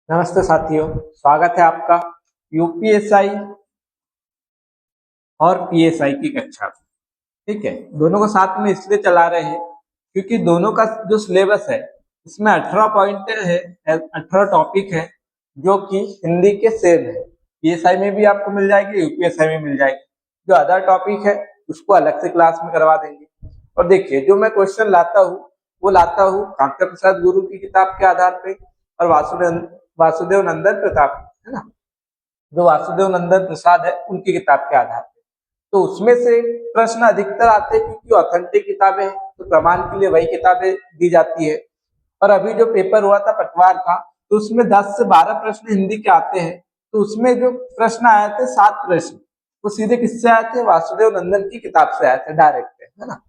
नमस्ते साथियों, स्वागत है आपका यूपीएसआई और पीएसआई की कक्षा में। ठीक है, दोनों को साथ में इसलिए चला रहे हैं क्योंकि दोनों का जो सिलेबस है इसमें 18 पॉइंट है, 18 टॉपिक है जो कि हिंदी के सेम है। पीएसआई में भी आपको मिल जाएगी, यूपीएसआई में मिल जाएगी। जो अदर टॉपिक है उसको अलग से क्लास में करवा देंगे। और देखिए, जो मैं क्वेश्चन लाता हूँ वो लाता हूँ कांकर प्रसाद गुरु की किताब के आधार पे और वासुदेव नंदन प्रताप, है ना, जो वासुदेव नंदन प्रसाद है उनकी किताब के आधार पे। तो उसमें से प्रश्न अधिकतर आते हैं क्योंकि ऑथेंटिक किताबें हैं, तो प्रमाण के लिए वही किताबें दी जाती है। और अभी जो पेपर हुआ था पटवार का, तो उसमें 10 से 12 प्रश्न हिंदी के आते हैं। तो उसमें जो प्रश्न आए थे 7 प्रश्न, वो सीधे किससे आए थे? वासुदेव नंदन की किताब से आए थे, डायरेक्ट, है ना।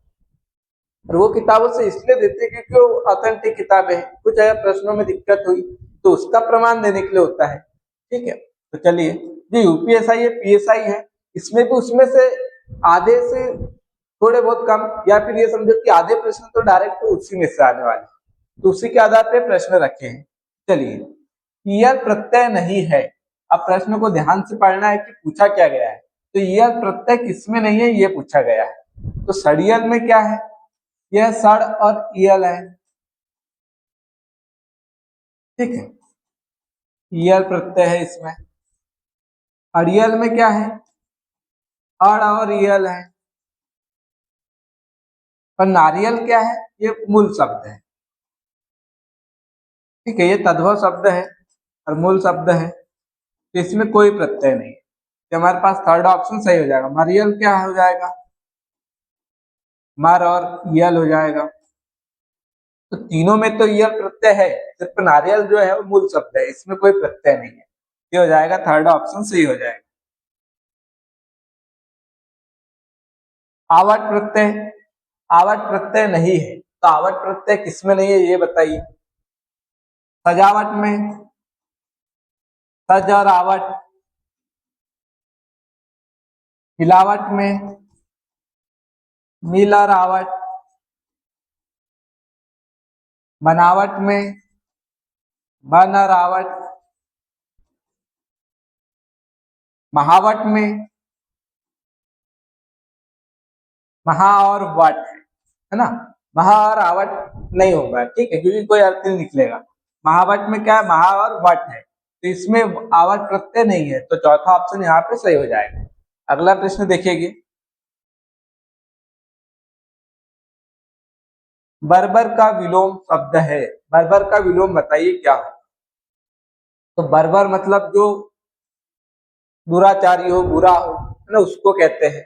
और वो किताबों से इसलिए देते हैं क्योंकि वो ऑथेंटिक किताबें हैं। कुछ अगर प्रश्नों में दिक्कत हुई तो उसका प्रमाण देने के लिए होता है। ठीक है, तो चलिए, जो यूपीएसआई है, पीएसआई है, इसमें भी उसमें से आधे से थोड़े बहुत कम, या फिर ये समझो कि आधे प्रश्न तो डायरेक्ट उसी में से आने वाले, तो उसी के आधार पे प्रश्न रखे हैं। चलिए, ईयर प्रत्यय नहीं है। अब प्रश्न को ध्यान से पढ़ना है कि पूछा क्या गया है। तो ईयर प्रत्यय किसमें नहीं है, ये पूछा गया है। तो सड़ियल में क्या है? यह सड़ और ईयल है। ठीक है, ईयल प्रत्यय है इसमें। अड़ियल में क्या है? अड़ और ईयल है। और नारियल क्या है? ये मूल शब्द है। ठीक है, ये तद्भव शब्द है और मूल शब्द है, तो इसमें कोई प्रत्यय नहीं है। तो हमारे पास थर्ड ऑप्शन सही हो जाएगा। मरियल क्या हो जाएगा? मर और यल हो जाएगा। तो तीनों में तो यल प्रत्यय है, सिर्फ नारियल जो है वो मूल शब्द है, इसमें कोई प्रत्यय नहीं है। ये हो जाएगा, थर्ड ऑप्शन सही हो जाएगा। आवट प्रत्यय, आवट प्रत्यय नहीं है। तो आवट प्रत्यय किसमें नहीं है ये बताइए। सजावट में, सज और आवट। मिलावट में, मिल और आवट। बनावट में, बन और आवट। महावट में, महा और वट, है ना। महा और आवट नहीं होगा, ठीक है, क्योंकि कोई अर्थ नहीं निकलेगा। महावट में क्या है? महा और वट है, तो इसमें आवट प्रत्यय नहीं है, तो चौथा ऑप्शन यहाँ पे सही हो जाएगा। अगला प्रश्न देखिए, बर्बर का विलोम शब्द है। बर्बर का विलोम बताइए क्या हो। तो बर्बर मतलब जो दुराचारी हो, बुरा हो, है ना, उसको कहते हैं।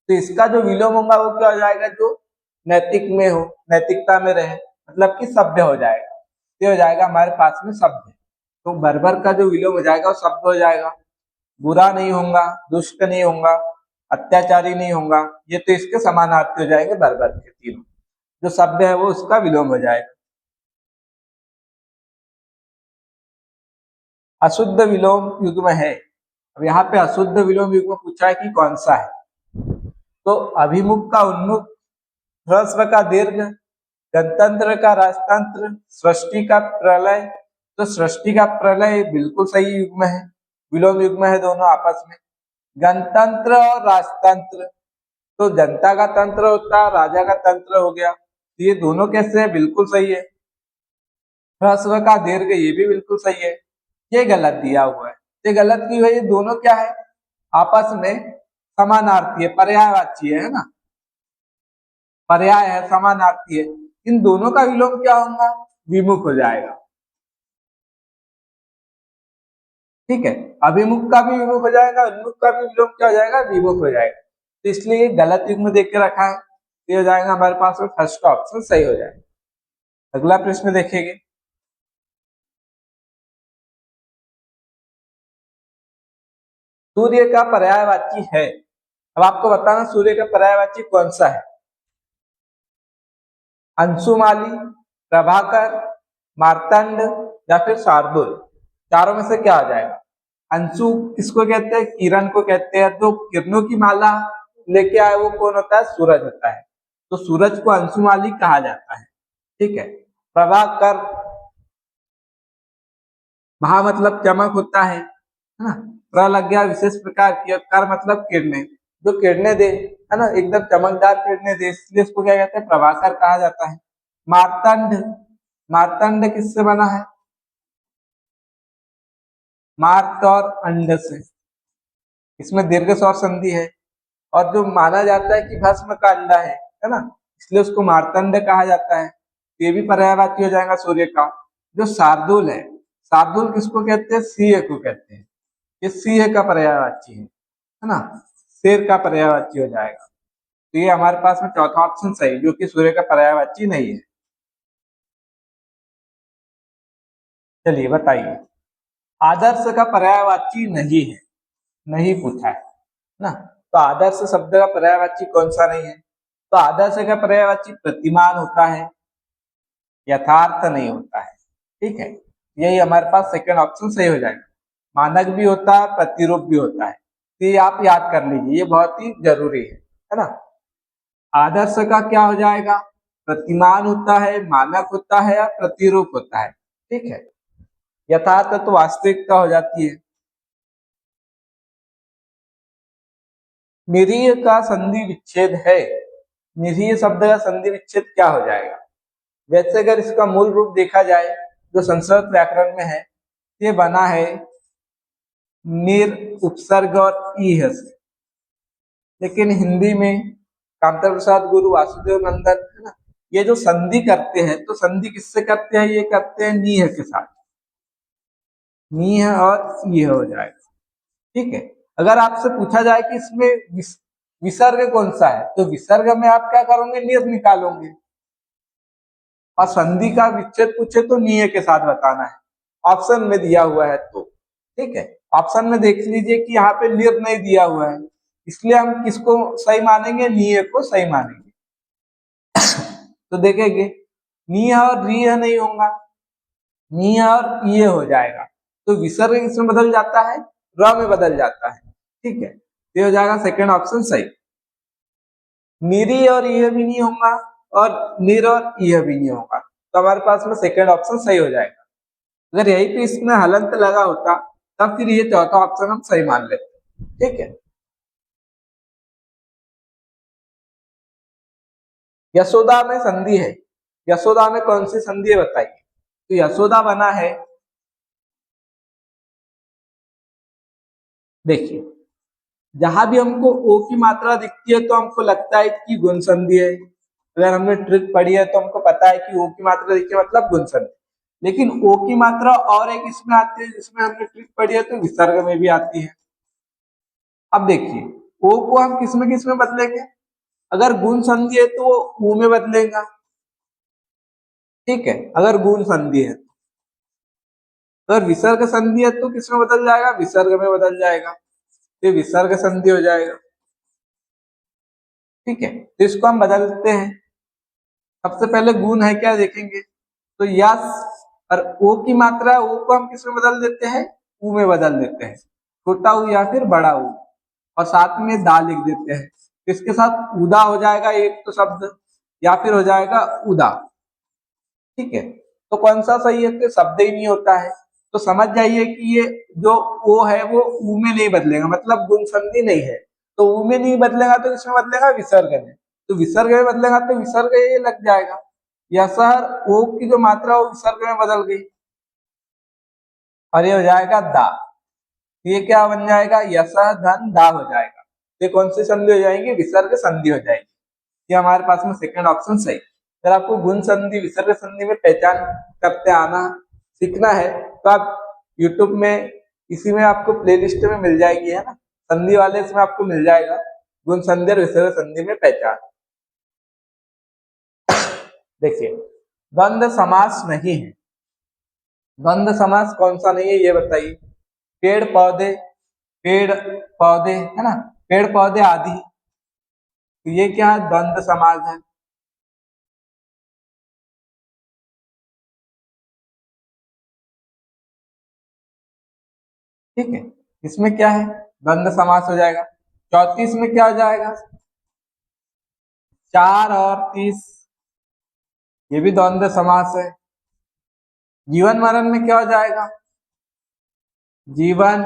तो इसका जो विलोम होगा वो क्या हो जाएगा? जो नैतिक में हो, नैतिकता में रहे, मतलब कि सभ्य हो जाएगा। ये हो जाएगा हमारे पास में सभ्य। तो बर्बर का जो विलोम हो जाएगा वो सभ्य हो जाएगा। बुरा नहीं होगा, दुष्ट नहीं होगा, अत्याचारी नहीं होगा, ये तो इसके समानार्थी हो जाएंगे बर्बर के तीनों। जो सभ्य है वो उसका विलोम हो जाएगा। अशुद्ध विलोम युग्म है। अब यहाँ पे अशुद्ध विलोम युग्म पूछा है कि कौन सा है। तो अभिमुख का उन्मुख, ह्रस्व का दीर्घ, गणतंत्र का राजतंत्र, सृष्टि का प्रलय। तो सृष्टि का प्रलय बिल्कुल सही युग्म है, विलोम युग्म है दोनों आपस में। गणतंत्र और राजतंत्र, तो जनता का तंत्र होता है, राजा का तंत्र हो गया। तो ये दोनों कैसे है? बिल्कुल सही है। ह्रस्व का दीर्घ, ये भी बिल्कुल सही है। ये गलत दिया हुआ है। ये गलत की हुई, ये दोनों क्या है? आपस में समानार्थी है, पर्यायवाची है ना, पर्याय है, समानार्थी है। इन दोनों का विलोम क्या होगा? विमुख हो जाएगा। ठीक है, अभिमुख का भी विमुख हो जाएगा, उन्मुख का भी विलोम क्या हो जाएगा? विमुख हो जाएगा। तो इसलिए गलत युग्म देख के रखा है, ये हो जाएगा हमारे पास में फर्स्ट ऑप्शन सही हो जाएगा। अगला प्रश्न देखेंगे, सूर्य का पर्यायवाची है। अब आपको बताना सूर्य का पर्यायवाची कौन सा है। अंशुमाली, प्रभाकर, मार्तंड या फिर शार्दुल। चारों में से क्या आ जाएगा? अंशु किसको कहते हैं? किरण को कहते हैं। तो किरणों की माला लेके आए वो कौन होता है? सूरज होता है। तो सूरज को अंशुमाली कहा जाता है। ठीक है, प्रभाकर भा मतलब चमक होता है ना। प्र लग गया विशेष प्रकार की, और कर मतलब किरणें, जो किरणें दे, है ना, एकदम चमकदार किरणें दे, इसलिए इसको क्या कहते हैं, प्रभाकर कहा जाता है। मार्तंड, मार्तंड किससे बना है, मार्त और अंड से, इसमें दीर्घ स्वर संधि है, और जो माना जाता है कि भस्म का अंडा है ना, इसलिए उसको मार्तंड कहा जाता है। ये भी पर्यायवाची हो जाएगा सूर्य का। जो शार्दुल है, शार्दुल किसको कहते हैं, सिंह को कहते हैं, ये सिंह का पर्यायवाची है ना, शेर का पर्यायवाची हो जाएगा। तो ये हमारे पास में चौथा ऑप्शन सही, जो कि सूर्य का पर्यायवाची नहीं है। चलिए बताइए, आदर्श का पर्यायवाची नहीं है, नहीं पूछा है ना। तो आदर्श शब्द का पर्यायवाची कौन सा नहीं है, तो आदर्श का पर्यायवाची प्रतिमान होता है, यथार्थ नहीं होता है। ठीक है, यही हमारे पास सेकंड ऑप्शन सही हो जाएगा। मानक भी होता है, प्रतिरूप भी होता है, तो ये आप याद कर लीजिए, ये बहुत ही जरूरी है ना। आदर्श का क्या हो जाएगा, प्रतिमान होता है, मानक होता है, या प्रतिरूप होता है। ठीक है, यथार्थ तो वास्तविकता हो जाती है। निरीय का संधि विच्छेद है, निरीय शब्द का संधि विच्छेद क्या हो जाएगा। वैसे अगर इसका मूल रूप देखा जाए, जो संस्कृत व्याकरण में है, ये बना है निर उपसर्ग और ईह से, लेकिन हिंदी में कांता प्रसाद गुरु वासुदेव नंदन, है ना, ये जो संधि करते हैं, तो संधि किससे करते हैं, ये करते हैं नीह के साथ, नीह और ईह हो जाएगा। ठीक है, अगर आपसे पूछा जाए कि इसमें विसर्ग कौन सा है, तो विसर्ग में आप क्या करोगे, निर निकालोगे, और संधि का विच्छेद पूछे तो निय के साथ बताना है, ऑप्शन में दिया हुआ है तो। ठीक है, ऑप्शन में देख लीजिए कि यहाँ पे निर नहीं दिया हुआ है, इसलिए हम किसको सही मानेंगे, निय को सही मानेंगे। तो देखेंगे निय और रिय नहीं होगा, निय और ये हो जाएगा, तो विसर्ग किसमें बदल जाता है, र में बदल जाता है। ठीक है, ये हो जाएगा सेकंड ऑप्शन सही। निरी और यह भी नहीं होगा, और निर और यह भी नहीं होगा, तो हमारे पास में सेकंड ऑप्शन सही हो जाएगा। अगर यही पे इसमें हलंत लगा होता, तब फिर ये चौथा ऑप्शन हम सही मान लेते। ठीक है, यशोदा में संधि है, यशोदा में कौन सी संधि है बताइए। तो यशोदा बना है, देखिए जहां भी हमको ओ की मात्रा दिखती है तो हमको लगता है कि गुण संधि है। अगर हमने ट्रिक पढ़ी है तो हमको पता है कि ओ की मात्रा दिखती है मतलब गुण संधि। लेकिन ओ की मात्रा और एक इसमें आती है जिसमें हमने ट्रिक पढ़ी है, तो विसर्ग में भी आती है। अब देखिए ओ को हम किस में बदलेंगे, अगर गुण संधि है तो वो ऊ में बदलेगा। ठीक है, अगर गुण संधि है, अगर विसर्ग संधि है तो किसमें बदल जाएगा, विसर्ग में बदल जाएगा, ये विसर्ग संधि हो जाएगा। ठीक है, तो इसको हम बदलते हैं। सबसे पहले गुण है क्या देखेंगे, तो यस और ओ की मात्रा, ओ को हम किसमें बदल देते हैं, ऊ में बदल देते हैं, छोटा ऊ या फिर बड़ा ऊ, और साथ में दा लिख देते हैं। इसके साथ उदा हो जाएगा एक तो शब्द, या फिर हो जाएगा उदा। ठीक है, तो कौन सा सही है, तो शब्द ही नहीं होता है, तो समझ जाइए कि ये जो ओ है वो ऊ में नहीं बदलेगा, मतलब गुण संधि नहीं है। तो ऊ में नहीं बदलेगा तो किसमें बदलेगा, विसर्ग में, तो विसर्ग में बदलेगा तो विसर्ग ये लग जाएगा। या सर ओ की जो मात्रा वो विसर्ग में बदल गई, और ये हो जाएगा दा, ये क्या बन जाएगा, यशः धन दा हो जाएगा। ये कौन सी संधि हो जाएगी, विसर्ग संधि हो जाएगी। ये हमारे पास में सेकंड ऑप्शन सही। अगर आपको गुण संधि विसर्ग संधि में पहचान करते आना सीखना है, तो आप यूट्यूब में इसी में आपको प्लेलिस्ट में मिल जाएगी, है ना, संधि वाले इसमें आपको मिल जाएगा, गुण संधि और विसर्ग संधि में पहचान। देखिए द्वंद्व समास नहीं है, द्वंद्व समास कौन सा नहीं है ये बताइए। पेड़ पौधे, पेड़ पौधे है ना, पेड़ पौधे आदि, तो ये क्या है, द्वंद्व समास है। ठीक है, इसमें क्या है, द्वंद्व समास हो जाएगा। 34 में क्या हो जाएगा, 4 और 30, ये भी द्वंद्व समास है। जीवन मरण में क्या हो जाएगा, जीवन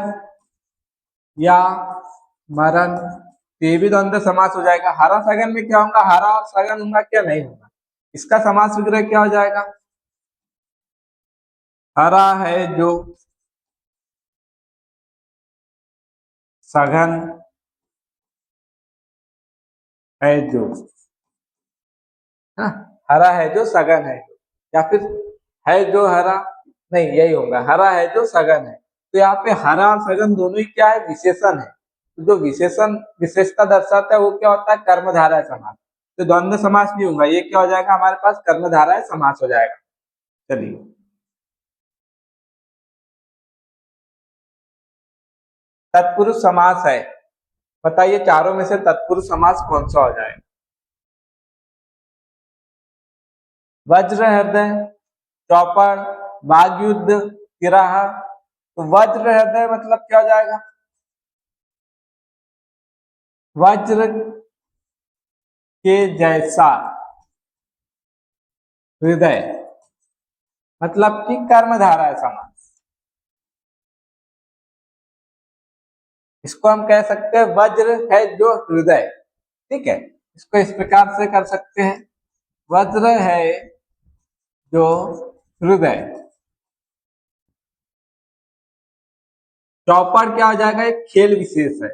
या मरण, तो ये भी द्वंद्व समास हो जाएगा। हरा सघन में क्या होगा, हरा और सघन होगा क्या, नहीं होगा। इसका समास विग्रह क्या हो जाएगा, हरा है जो सघन है जो, हाँ, हरा है जो सघन है जो, या फिर है जो हरा, नहीं यही होगा, हरा है जो सघन है। तो यहाँ पे हरा और सघन दोनों ही क्या है, विशेषण है। तो जो विशेषण विशेषता दर्शाता है वो क्या होता है, कर्मधारय समास। तो द्वंद्व समास नहीं होगा, ये क्या हो जाएगा हमारे पास, कर्मधारय समास हो जाएगा। चलिए, तत्पुरुष समास है, बताइए चारों में से तत्पुरुष समास कौन सा हो जाएगा। वज्र हृदय, चौपड़, वागयुद्ध, तिराहा। तो वज्र हृदय मतलब क्या हो जाएगा, वज्र के जैसा हृदय, मतलब कि कर्मधारा है समास। इसको हम कह सकते हैं वज्र है जो हृदय, ठीक है। इसको इस प्रकार से कर सकते हैं, वज्र है जो हृदय। चौपड़ क्या हो जाएगा, एक खेल विशेष है,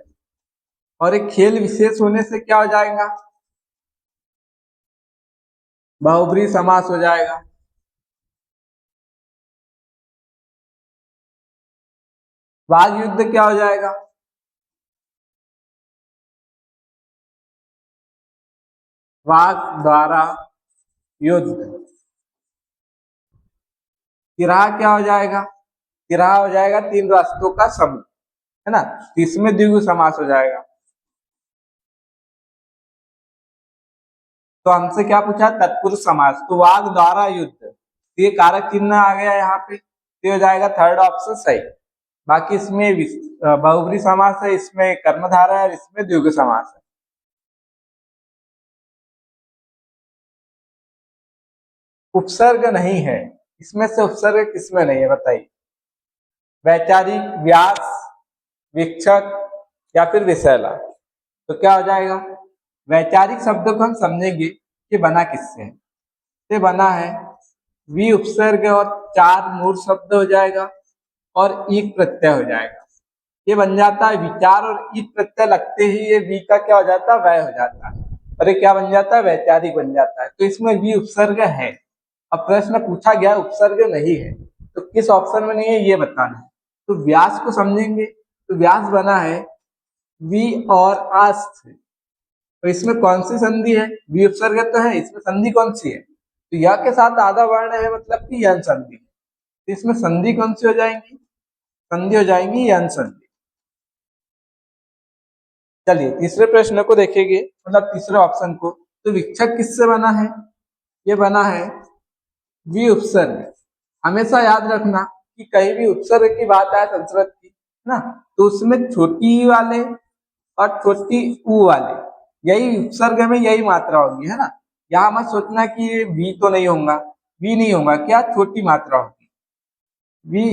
और एक खेल विशेष होने से क्या हो जाएगा, बहुब्रीहि समास हो जाएगा। वाग युद्ध क्या हो जाएगा, वाग द्वारा युद्ध। तिराहा क्या हो जाएगा, तिराहा हो जाएगा तीन रास्तों का समूह, है ना, तो इसमें द्विगु समास हो जाएगा। तो हमसे क्या पूछा, तत्पुरुष समास, तो वाग द्वारा युद्ध, ये कारक चिन्ह आ गया यहाँ पे, तो हो जाएगा थर्ड ऑप्शन सही। बाकी इसमें बहुब्रीहि समास है, इसमें कर्मधारय है, इसमें द्विगु समास है। उपसर्ग नहीं है, इसमें से उपसर्ग किसमें नहीं है बताइए, वैचारिक, व्यास, विक्षक या फिर विषैला। तो क्या हो जाएगा, वैचारिक शब्द को हम समझेंगे कि बना किससे है, ये बना है वी उपसर्ग और चार मूल शब्द हो जाएगा और ईक प्रत्यय हो जाएगा। ये बन जाता है विचार, और ईक प्रत्यय लगते ही ये वी का क्या हो जाता है, वह हो जाता है, और ये क्या बन जाता है, वैचारिक बन जाता है। तो इसमें वी उपसर्ग है। अब प्रश्न पूछा गया उपसर्ग नहीं है, तो किस ऑप्शन में नहीं है ये बताना है। तो व्यास को समझेंगे, तो व्यास बना है वी और आस्थ, तो इसमें कौन सी संधि है, वी उपसर्ग तो है, इसमें संधि कौन सी है, तो या के साथ आधा वर्ण है, मतलब कि यन संधि। तो इसमें संधि कौन सी हो जाएंगी, संधि हो जाएंगी यन संधि। चलिए तीसरे प्रश्न को देखेंगे, मतलब तीसरे ऑप्शन को। तो विक्षक किससे बना है, ये बना है वी उपसर्ग। हमेशा याद रखना कि कहीं भी उपसर्ग की बात आए संस्कृत की ना, तो उसमें छोटी ई वाले और छोटी ऊ वाले, यही उपसर्ग में यही मात्रा होगी, है ना। यहाँ मत सोचना कि वी तो नहीं होगा, वी नहीं होगा, क्या छोटी मात्रा होगी वी,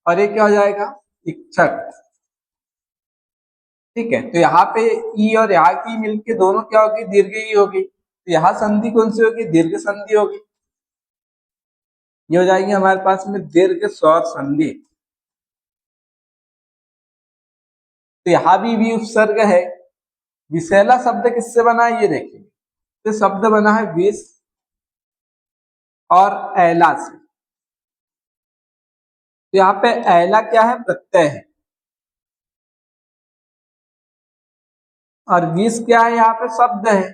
और ये क्या हो जाएगा, इक्षक, ठीक है। तो यहाँ पे ई और यहाँ की मिलके दोनों क्या होगी, दीर्घ ई होगी, तो यहाँ संधि कौन सी होगी, दीर्घ संधि होगी। ये हो जाएगी हमारे पास में दीर्घ स्वर संधि। तो यहाँ भी उपसर्ग है। विषैला शब्द किससे बना है ये देखिए, तो शब्द बना है विष और ऐला से। तो यहाँ पे ऐला क्या है, प्रत्यय है, और विष क्या है, यहाँ पे शब्द है,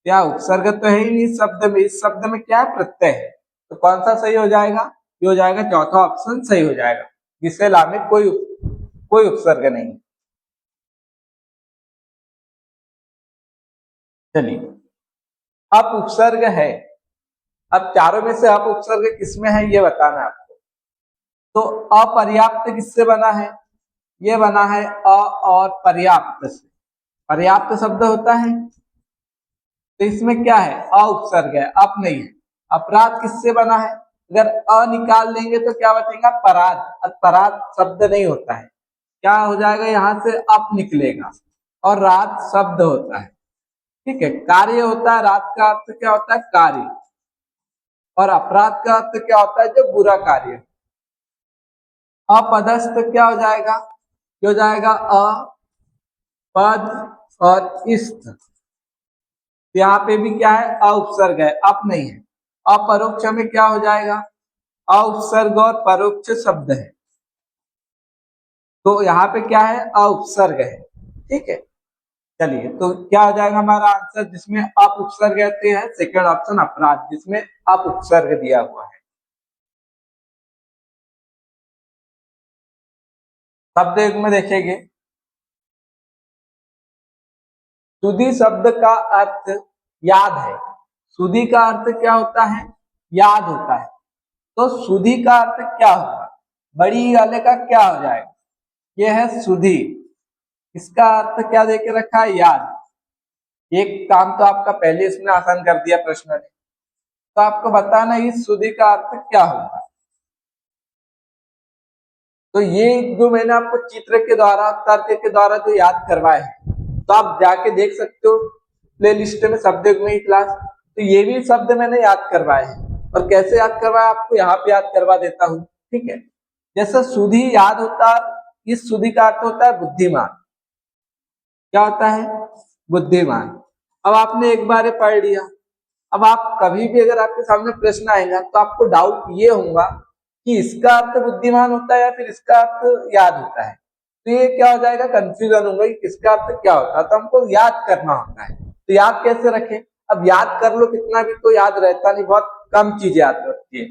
क्या उपसर्ग तो है ही नहीं इस शब्द में, इस शब्द में क्या है, प्रत्यय है। तो कौन सा सही हो जाएगा, ये हो जाएगा चौथा ऑप्शन सही हो जाएगा, विषैला में कोई उपसर्ग नहीं। चलिए, अप उपसर्ग है। अब चारों में से अप उपसर्ग किसमें है ये बताना है आपको। तो अपर्याप्त किससे बना है, ये बना है अ और पर्याप्त से। पर्याप्त शब्द होता है, तो इसमें क्या है, अ उपसर्ग है, अप नहीं है। अपराध किससे बना है, अगर अ निकाल लेंगे तो क्या बचेगा, परात। अब परात शब्द नहीं होता है, क्या हो जाएगा, यहाँ से अप निकलेगा और रात शब्द होता है। ठीक है, कार्य होता है, रात का अर्थ क्या होता है, कार्य, और अपराध का अर्थ क्या होता है, जो बुरा कार्य। अपदस्थ क्या हो जाएगा, क्या हो जाएगा, अपद और इस्त, यहाँ पे भी क्या है, अ उपसर्ग है, अप नहीं है। अपरोक्ष में क्या हो जाएगा, अ उपसर्ग और परोक्ष शब्द है, तो यहाँ पे क्या है, अ उपसर्ग है। ठीक है, चलिए, तो क्या हो जाएगा हमारा आंसर, जिसमें अप उपसर्ग रहते हैं, सेकंड ऑप्शन अपराध, जिसमें अप उपसर्ग दिया हुआ है। शब्द एक में देखेंगे, सुधि शब्द का अर्थ याद है। सुधि का अर्थ क्या होता है, याद होता है। तो सुधि का अर्थ क्या होगा, बड़ी वाले का क्या हो जाएगा, ये है सुधि, इसका अर्थ क्या देके रखा है, याद। एक काम तो आपका पहले इसमें आसान कर दिया प्रश्न ने, तो आपको बताना इस सुधि का अर्थ क्या होगा। तो ये जो मैंने आपको चित्र के द्वारा, तर्क के द्वारा जो याद करवाए हैं, तो आप जाके देख सकते हो प्ले लिस्ट में शब्द में ही क्लास, तो ये भी शब्द मैंने याद करवाए हैं। और कैसे याद करवाया, आपको यहाँ पे याद करवा देता हूँ। ठीक है, जैसे सुधि याद होता है, इस सुधि का अर्थ होता है बुद्धिमान। क्या होता है, बुद्धिमान। अब आपने एक बार पढ़ लिया, अब आप कभी भी अगर आपके सामने प्रश्न आएगा तो आपको डाउट ये होगा कि इसका अर्थ बुद्धिमान होता है या फिर इसका अर्थ याद होता है, तो ये क्या हो जाएगा, कंफ्यूजन होगा कि किसका अर्थ क्या होता है। तो हमको याद करना होता है, तो याद कैसे रखें, अब याद कर लो कितना भी तो याद रहता नहीं, बहुत कम चीजें याद रखती है।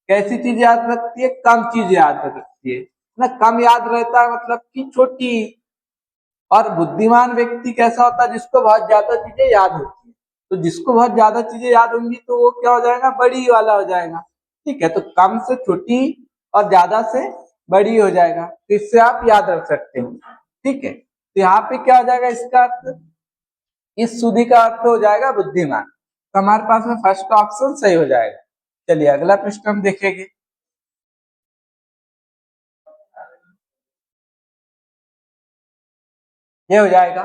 कैसी चीज याद रखती है, कम चीजें याद रखती है ना, कम याद रहता है मतलब कि छोटी। और बुद्धिमान व्यक्ति कैसा होता है, जिसको बहुत ज्यादा चीजें याद होती है। तो जिसको बहुत ज्यादा चीजें याद होंगी तो वो क्या हो जाएगा, बड़ी वाला हो जाएगा। ठीक है, तो कम से छोटी और ज्यादा से बड़ी हो जाएगा, तो इससे आप याद रख सकते हो। ठीक है, तो यहाँ पे क्या हो जाएगा, इसका अर्थ, इस सुधि का अर्थ हो जाएगा बुद्धिमान। तो हमारे पास में फर्स्ट ऑप्शन सही हो जाएगा। चलिए अगला प्रश्न हम देखेंगे। ये हो जाएगा,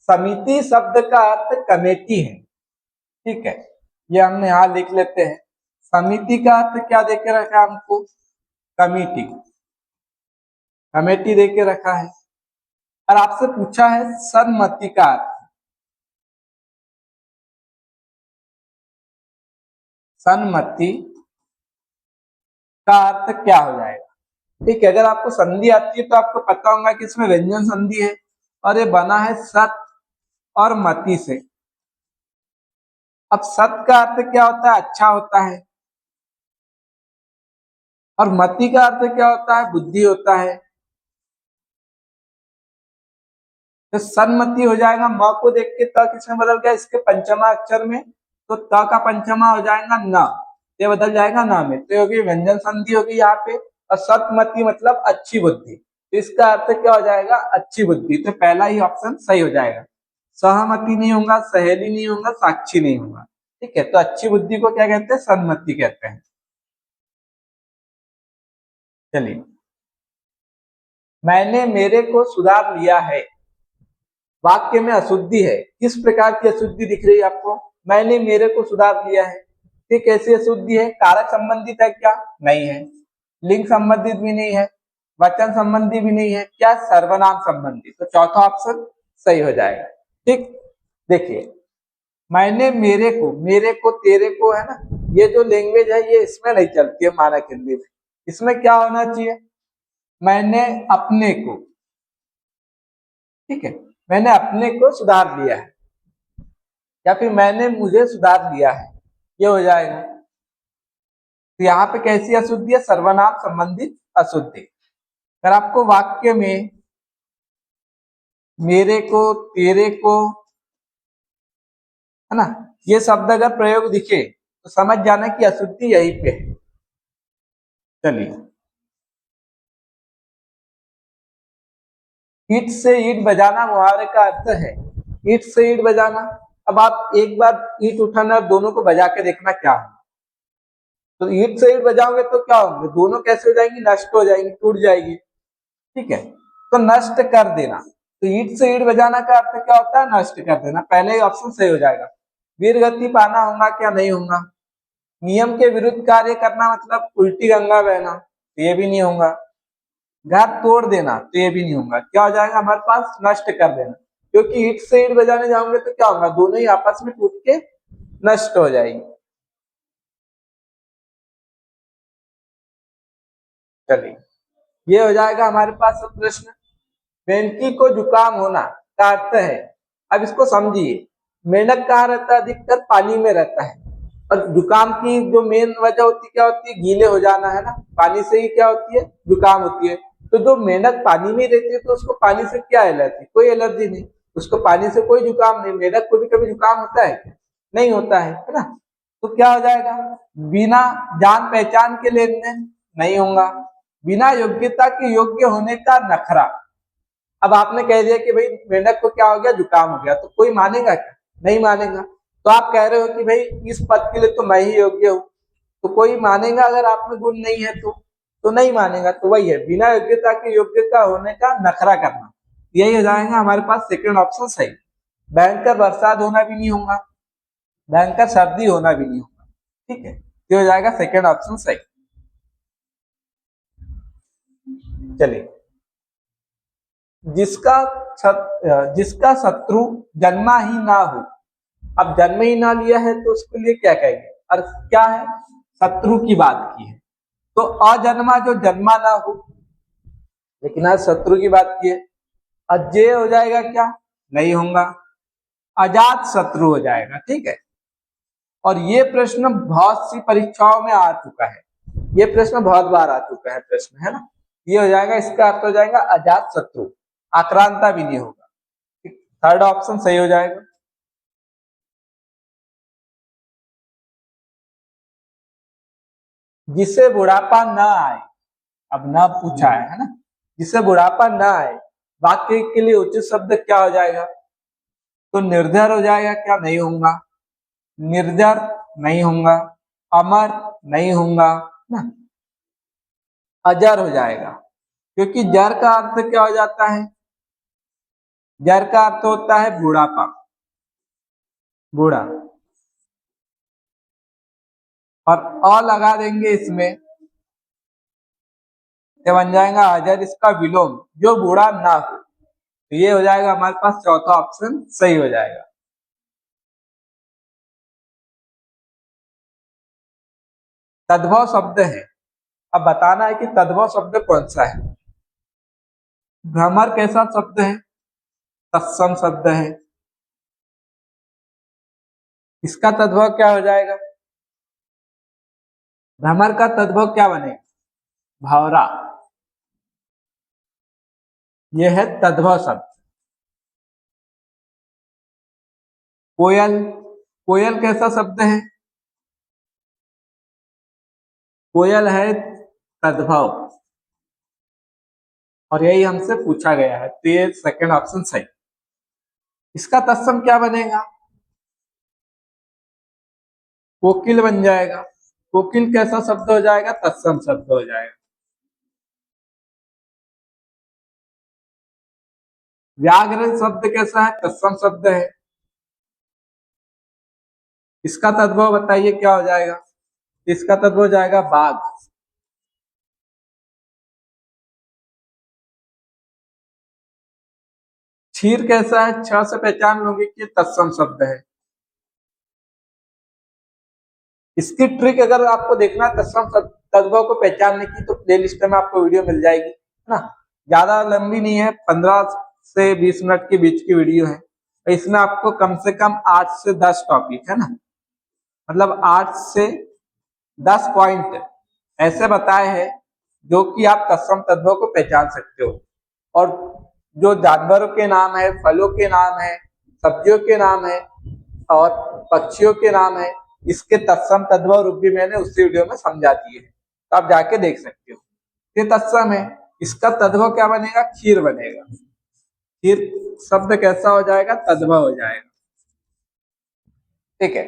समिति शब्द का अर्थ कमेटी है। ठीक है, ये हमने यहाँ लिख लेते हैं। समिति का अर्थ क्या देके रखा है हमको, कमेटी, कमेटी देके रखा है। और आपसे पूछा है सन्मति का अर्थ, सन्मति का अर्थ क्या हो जाएगा। ठीक है, अगर आपको संधि आती है तो आपको पता होगा कि इसमें व्यंजन संधि है और ये बना है सत और मति से। अब सत का अर्थ क्या होता है, अच्छा होता है, और मति का अर्थ क्या होता है, बुद्धि होता है। तो सन्मति हो जाएगा, म को देख के त किसमें बदल गया, इसके पंचमा अक्षर में, तो त का पंचमा हो जाएगा न, ये बदल जाएगा न में, तो होगी व्यंजन संधि होगी यहाँ पे। और सतमति मतलब अच्छी बुद्धि, तो इसका अर्थ क्या हो जाएगा, अच्छी बुद्धि। तो पहला ही ऑप्शन सही हो जाएगा, सहमति नहीं होगा, सहेली नहीं होगा, साक्षी नहीं होगा। ठीक है, तो अच्छी बुद्धि को क्या कहते हैं, सन्मति कहते हैं। चलिए, मैंने मेरे को सुधार लिया है, वाक्य में अशुद्धि है। किस प्रकार की अशुद्धि दिख रही है आपको, मैंने मेरे को सुधार लिया है, ये कैसी अशुद्धि है, कारक संबंधित है क्या, नहीं है। लिंग संबंधित भी नहीं है, वचन संबंधी भी नहीं है, क्या, सर्वनाम संबंधी। तो चौथा ऑप्शन सही हो जाएगा। ठीक, देखिए, मैंने मेरे को तेरे को है ना, ये जो लैंग्वेज है ये इसमें नहीं चलती है मानक हिंदी में। इसमें क्या होना चाहिए, मैंने अपने को, ठीक है, मैंने अपने को सुधार लिया है, या फिर मैंने मुझे सुधार लिया है, ये हो जाएगा। तो यहाँ पे कैसी अशुद्धि है, सर्वनाम संबंधित अशुद्धि। अगर आपको वाक्य में मेरे को, तेरे को, है ना, ये शब्द अगर प्रयोग दिखे तो समझ जाना कि अशुद्धि यहीं पे है। चलिए, ईट से ईट बजाना मुहावरे का अर्थ है, ईट से ईट बजाना। अब आप एक बार ईट उठाना और दोनों को बजा के देखना क्या है, तो ईट से ईट बजाओगे तो क्या होंगे, दोनों कैसे हो जाएंगी, नष्ट हो जाएंगी, टूट जाएगी। ठीक है, तो नष्ट कर देना, तो ईट से ईट बजाना का अर्थ क्या होता है, नष्ट कर देना। पहले ही ऑप्शन सही हो जाएगा। वीर गति पाना होगा क्या, नहीं होगा। नियम के विरुद्ध कार्य करना मतलब उल्टी गंगा बहना, तो ये भी नहीं होगा। घर तोड़ देना, तो ये भी नहीं होगा। क्या हो जाएगा हमारे पास, नष्ट कर देना, क्योंकि ईट से ईट बजाने जाओगे तो क्या होगा, दोनों ही आपस में टूट के नष्ट हो जाएगी। चलिए, ये हो जाएगा हमारे पास प्रश्न। मेंढकी को जुकाम होना का अर्थ है, अब इसको समझिए। मेंढक कहाँ रहता है, अधिकतर पानी में रहता है। और जुकाम की जो मेन वजह होती है क्या होती है, गीले हो जाना, है ना। पानी से ही क्या होती है, जुकाम होती है। तो जो मेंढक पानी में रहती है तो उसको पानी से क्या एलर्जी, कोई एलर्जी नहीं, उसको पानी से कोई जुकाम नहीं। मेंढक को भी कभी जुकाम होता है क्या, नहीं होता है ना। तो क्या हो जाएगा, बिना जान पहचान के लेन देन, नहीं होगा। बिना योग्यता के योग्य होने का नखरा। अब आपने कह दिया कि भाई मेंढक को क्या हो गया, जुकाम हो गया, तो कोई मानेगा क्या, नहीं मानेगा। तो आप कह रहे हो कि भाई इस पद के लिए तो मैं ही योग्य हूँ, तो कोई मानेगा अगर आप में गुण नहीं है तो नहीं मानेगा। तो वही है, बिना योग्यता के योग्यता होने का नखरा करना। यही हो जाएगा हमारे पास सेकंड ऑप्शन सही। भयंकर बरसात होना भी नहीं होगा, भयंकर सर्दी होना भी नहीं होगा। ठीक है, ये हो जाएगा सेकंड ऑप्शन सही। चलिए, जिसका जिसका शत्रु जन्मा ही ना हो। अब जन्म ही ना लिया है तो उसके लिए क्या कहेंगे, और क्या है, शत्रु की बात की है। तो अजन्मा जो जन्मा ना हो, लेकिन आज शत्रु की बात की है। अजय हो जाएगा क्या, नहीं होगा, अजात शत्रु हो जाएगा। ठीक है, और ये प्रश्न बहुत सी परीक्षाओं में आ चुका है, ये प्रश्न बहुत बार आ चुका है प्रश्न, है ना। ये हो जाएगा, इसका अर्थ हो जाएगा अजात शत्रु, आक्रांता भी नहीं होगा। थर्ड ऑप्शन सही हो जाएगा। जिसे बुढ़ापा ना आए, अब ना पूछा है ना, जिसे बुढ़ापा ना आए, वाक्य के लिए उचित शब्द क्या हो जाएगा, तो निर्धर हो जाएगा क्या, नहीं होगा। निर्जर नहीं होगा, अमर नहीं होगा ना, अजर हो जाएगा। क्योंकि जर का अर्थ क्या हो जाता है, जर का अर्थ होता है बुढ़ापा, बूढ़ा, और अ लगा देंगे इसमें, ये बन जाएगा अजर, इसका विलोम, जो बूढ़ा ना हो। तो ये हो जाएगा हमारे पास चौथा ऑप्शन सही हो जाएगा। तद्भव शब्द है, अब बताना है कि तद्भव शब्द कौन सा है। भ्रमर कैसा शब्द है, तत्सम शब्द है। इसका तद्भव क्या हो जाएगा, भ्रमर का तद्भव क्या बनेगा, भावरा। यह है तद्भव शब्द। कोयल, कोयल कैसा शब्द है, कोयल है तद्भव, और यही हमसे पूछा गया है, तो ये सेकंड ऑप्शन सही। इसका तत्सम क्या बनेगा, कोकिल बन जाएगा। कोकिल कैसा शब्द हो जाएगा, तत्सम शब्द हो जाएगा। व्याघ्र शब्द कैसा है, तत्सम शब्द है। इसका तद्भव बताइए क्या हो जाएगा, इसका तद्भव हो जाएगा बाघ। क्षीर कैसा है, छ से पहचान लोगे कि तत्सम शब्द है। इसकी ट्रिक अगर आपको देखना है तत्सम तद्भव को पहचानने की, तो प्ले लिस्ट में आपको वीडियो मिल जाएगी, है ना। ज्यादा लंबी नहीं है, 15 से 20 मिनट के बीच की वीडियो है। इसमें आपको कम से कम 8 से 10 टॉपिक, है ना, मतलब 8 से 10 पॉइंट ऐसे बताए हैं जो कि आप तत्सम तद्भव को पहचान सकते हो। और जो जानवरों के नाम है, फलों के नाम है, सब्जियों के नाम है, और पक्षियों के नाम है, इसके तत्सम तद्भव रूप भी मैंने उसी वीडियो में समझा दिए हैं, तो आप जाके देख सकते हो। ये तत्सम है, इसका तद्भव क्या बनेगा, क्षीर बनेगा। क्षीर शब्द कैसा हो जाएगा, तद्भव हो जाएगा। ठीक है,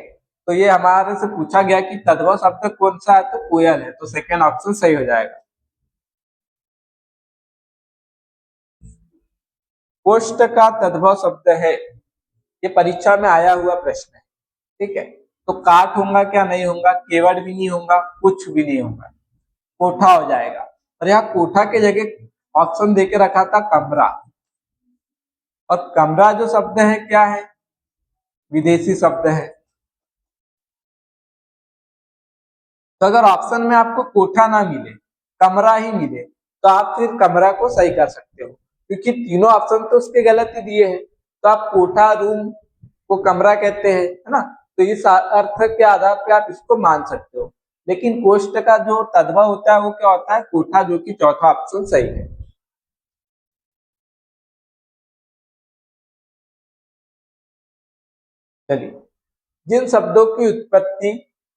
तो ये हमारे से पूछा गया कि तद्भव शब्द कौन सा है, तो कोयल है, तो सेकेंड ऑप्शन सही हो जाएगा। कोष्ठ का तद्भव शब्द है, ये परीक्षा में आया हुआ प्रश्न है, ठीक है। तो काठ होगा क्या, नहीं होगा, केवड़ भी नहीं होगा, कुछ भी नहीं होगा, कोठा हो जाएगा। और यहाँ कोठा के जगह ऑप्शन देके रखा था कमरा, और कमरा जो शब्द है क्या है, विदेशी शब्द है। तो अगर ऑप्शन में आपको कोठा ना मिले, कमरा ही मिले, तो आप फिर कमरा को सही कर सकते हो, क्योंकि तीनों ऑप्शन तो उसके गलत ही दिए हैं। तो आप कोठा, रूम को कमरा कहते हैं, है ना, तो इस अर्थ के आधार पे आप इसको मान सकते हो। लेकिन कोष्ठ का जो तद्भव होता है वो क्या होता है, कोठा, जो कि चौथा ऑप्शन सही है। चलिए, जिन शब्दों की उत्पत्ति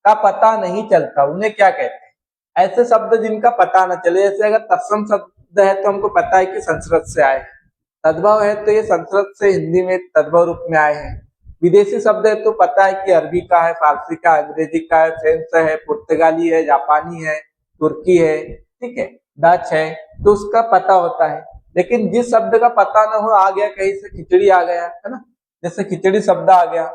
का पता नहीं चलता उन्हें क्या कहते हैं। ऐसे शब्द जिनका पता न चले, जैसे अगर तत्सम शब्द है तो हमको पता है कि संस्कृत से आए हैं, तद्भव है तो ये संस्कृत से हिंदी में तद्भव रूप में आए हैं, विदेशी शब्द है तो पता है कि अरबी का है, फारसी का, अंग्रेजी का है, फ्रेंच है, पुर्तगाली है, जापानी है, तुर्की है, ठीक है, डच है, तो उसका पता होता है। लेकिन जिस शब्द का पता ना हो, आ गया कहीं से खिचड़ी आ गया, है ना, जैसे खिचड़ी शब्द आ गया,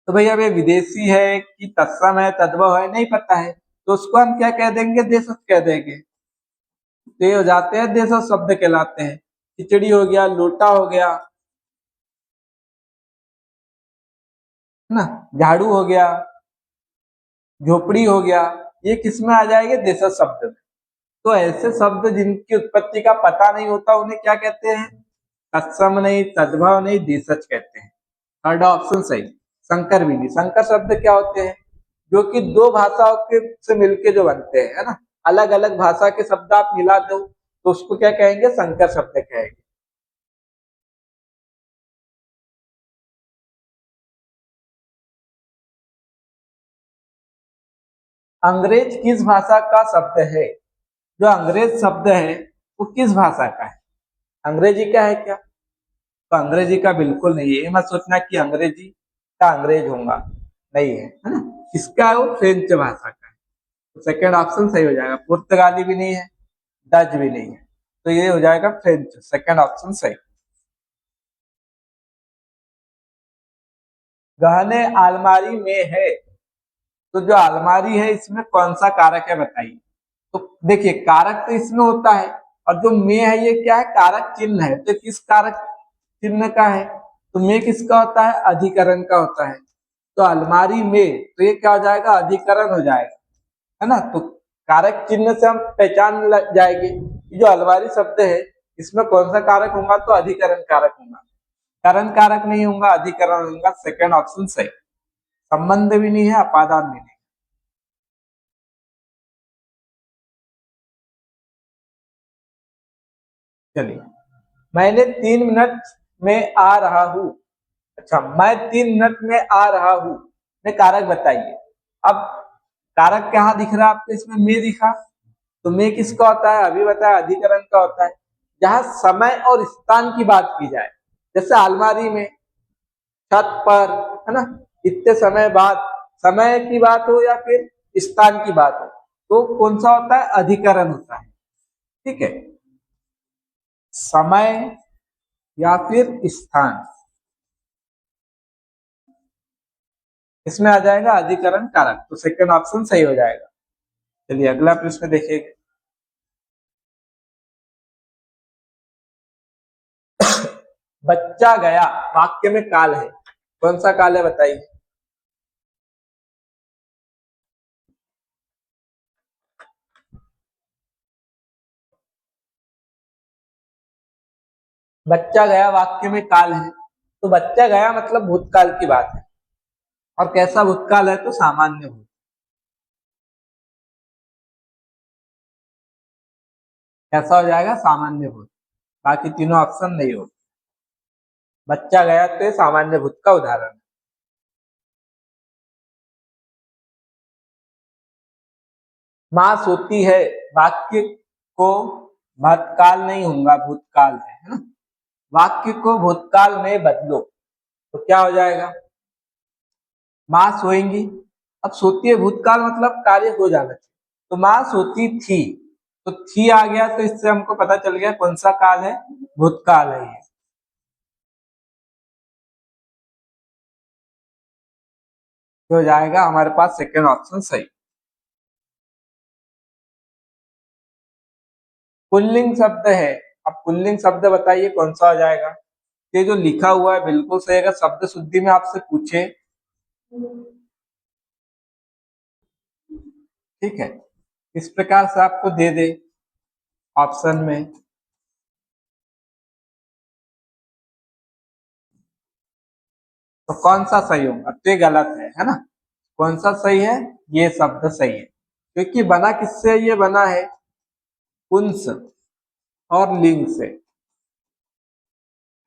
तो भैया वे विदेशी है कि तत्सम है, तद्भव है, नहीं पता है, तो उसको हम क्या कह देंगे, देशज कह देंगे। तो ये हो जाते हैं देशज शब्द कहलाते हैं। खिचड़ी हो गया, लोटा हो गया, है ना, झाड़ू हो गया, झोपड़ी हो गया, ये किस में आ जाएंगे, देशज शब्द में। तो ऐसे शब्द जिनकी उत्पत्ति का पता नहीं होता उन्हें क्या कहते हैं, तत्सम नहीं, तद्भव नहीं, देशज कहते हैं। थर्ड ऑप्शन सही। संकर भी नहीं, संकर शब्द क्या होते हैं, जो कि दो भाषाओं के से मिलके जो बनते हैं, है ना, अलग अलग भाषा के शब्द आप मिला दो तो उसको क्या कहेंगे, संकर शब्द कहेंगे। अंग्रेज किस भाषा का शब्द है, जो अंग्रेज शब्द है वो किस भाषा का है, अंग्रेजी का है क्या, तो अंग्रेजी का बिल्कुल नहीं है, ये मत सोचना कि अंग्रेजी का अंग्रेज होगा, नहीं है ना, किसका है, वो फ्रेंच भाषा का है। तो सेकेंड ऑप्शन सही हो जाएगा। पुर्तगाली भी नहीं है, डच भी नहीं है, तो ये हो जाएगा फ्रेंच, सेकेंड ऑप्शन सही। गहने अलमारी में है, तो जो अलमारी है इसमें कौन सा कारक है बताइए। तो देखिए, कारक तो इसमें होता है, और जो में है ये क्या है, कारक चिन्ह है, तो किस कारक चिन्ह का है, तो में किसका होता है, अधिकरण का होता है। तो अलमारी में, तो ये क्या हो जाएगा, अधिकरण हो जाएगा, है ना। तो कारक चिन्ह से हम पहचान जाएंगे कि जो अलमारी शब्द है इसमें कौन सा कारक होगा, तो अधिकरण कारक होगा, करण कारक नहीं होगा, अधिकरण होगा, सेकेंड ऑप्शन सही। संबंध भी नहीं है, अपादान भी नहीं। चलिए, मैंने 3 मिनट में आ रहा हूँ, अच्छा, मैं 3 मिनट में आ रहा हूँ, मैं कारक बताइए। अब कारक कहाँ दिख रहा है आपको, इसमें में दिखा, तो में किसका होता है, अभी बताया, अधिकरण का होता है। जहां समय और स्थान की बात की जाए, जैसे अलमारी में, छत पर, है ना, इतने समय बाद, समय की बात हो या फिर स्थान की बात हो, तो कौन सा होता है, अधिकरण होता है, ठीक है, समय या फिर स्थान, इसमें आ जाएगा अधिकरण कारक, तो सेकंड ऑप्शन सही हो जाएगा। चलिए अगला प्रश्न देखिए। बच्चा गया वाक्य में काल है, कौन सा काल है बताइए। बच्चा गया वाक्य में काल है, तो बच्चा गया मतलब भूतकाल की बात है, और कैसा भूतकाल है, तो सामान्य भूत, कैसा हो जाएगा, सामान्य भूत, बाकी तीनों ऑप्शन नहीं हो। बच्चा गया तो ये सामान्य भूत का उदाहरण है। माँ सोती है वाक्य को, भूतकाल नहीं होगा, भूतकाल है ना, वाक्य को भूतकाल में बदलो, तो क्या हो जाएगा, माँ सोएंगी। अब सोती है भूतकाल मतलब कार्य हो जाना चाहिए, तो माँ सोती थी, तो थी आ गया, तो इससे हमको पता चल गया कौन सा काल है, भूतकाल है ये। तो हो जाएगा हमारे पास सेकेंड ऑप्शन सही। पुल्लिंग शब्द है, अब पुल्लिंग शब्द बताइए कौन सा हो जाएगा। ये जो लिखा हुआ है बिल्कुल सही, अगर शब्द शुद्धि में आपसे पूछे, ठीक है, इस प्रकार से आपको दे दे ऑप्शन में, तो कौन सा सही होगा, तो ये गलत है ना। कौन सा सही है, ये शब्द सही है, क्योंकि बना किससे, ये बना है पुंस और लिंग से।